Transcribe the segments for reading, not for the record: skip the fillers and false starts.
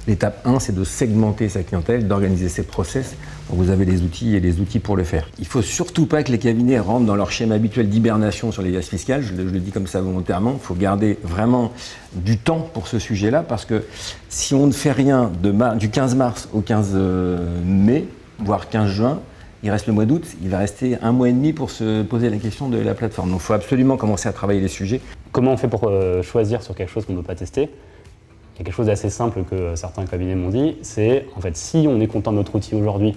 L'étape 1, c'est de segmenter sa clientèle, d'organiser ses process. Donc vous avez les outils et les outils pour le faire. Il ne faut surtout pas que les cabinets rentrent dans leur schéma habituel d'hibernation sur les liasses fiscales. Je le dis comme ça volontairement. Il faut garder vraiment du temps pour ce sujet-là parce que si on ne fait rien du 15 mars au 15 mai, voire 15 juin, il reste le mois d'août, il va rester 1 mois et demi pour se poser la question de la plateforme. Donc il faut absolument commencer à travailler les sujets. Comment on fait pour choisir sur quelque chose qu'on ne peut pas tester ? Il y a quelque chose d'assez simple que certains cabinets m'ont dit, c'est en fait si on est content de notre outil aujourd'hui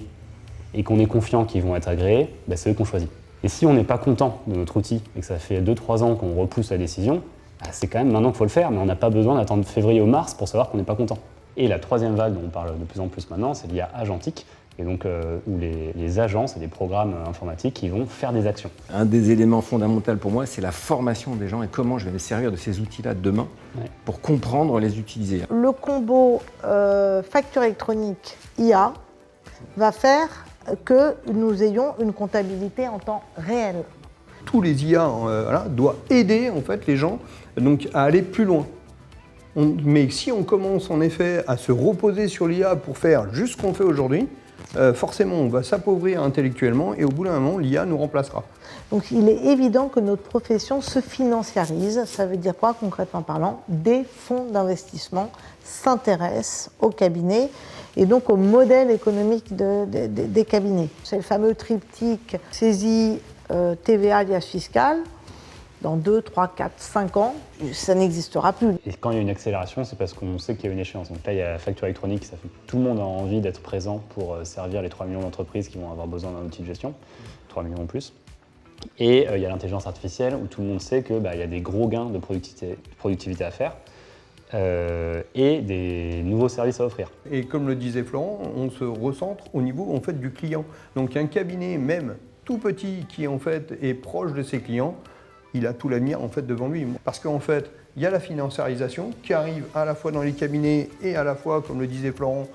et qu'on est confiant qu'ils vont être agréés, c'est eux qu'on choisit. Et si on n'est pas content de notre outil et que ça fait 2-3 ans qu'on repousse la décision, c'est quand même maintenant qu'il faut le faire, mais on n'a pas besoin d'attendre février ou mars pour savoir qu'on n'est pas content. Et la troisième vague dont on parle de plus en plus maintenant, c'est l'IA agentique, et donc où les agences et les programmes informatiques qui vont faire des actions. Un des éléments fondamentaux pour moi, c'est la formation des gens et comment je vais me servir de ces outils-là demain pour comprendre les utiliser. Le combo facture électronique IA va faire que nous ayons une comptabilité en temps réel. Tous les IA doivent aider en fait, les gens donc, à aller plus loin. Mais si on commence en effet à se reposer sur l'IA pour faire juste ce qu'on fait aujourd'hui, forcément on va s'appauvrir intellectuellement et au bout d'un moment l'IA nous remplacera. Donc il est évident que notre profession se financiarise. Ça veut dire quoi concrètement parlant ? Des fonds d'investissement s'intéressent aux cabinets et donc au modèle économique des cabinets. C'est le fameux triptyque saisie, TVA, liasse fiscale. Dans 2, 3, 4, 5 ans, ça n'existera plus. Et quand il y a une accélération, c'est parce qu'on sait qu'il y a une échéance. Donc là, il y a la facture électronique, ça fait que tout le monde a envie d'être présent pour servir les 3 millions d'entreprises qui vont avoir besoin d'un outil de gestion, 3 millions en plus. Et il y a l'intelligence artificielle où tout le monde sait qu'il y a des gros gains de productivité à faire et des nouveaux services à offrir. Et comme le disait Florent, on se recentre au niveau en fait, du client. Donc un cabinet, même tout petit, qui en fait, est proche de ses clients, il a tout l'avenir en fait devant lui. Parce qu'en fait, il y a la financiarisation qui arrive à la fois dans les cabinets et à la fois, comme le disait Florent,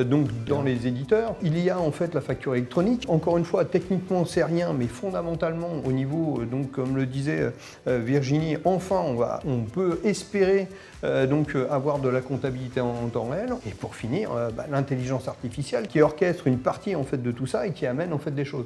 donc dans les éditeurs. Il y a en fait la facture électronique. Encore une fois, techniquement, c'est rien, mais fondamentalement, au niveau, donc comme le disait Virginie, enfin, on peut espérer donc avoir de la comptabilité en temps réel. Et pour finir, l'intelligence artificielle qui orchestre une partie en fait de tout ça et qui amène en fait des choses.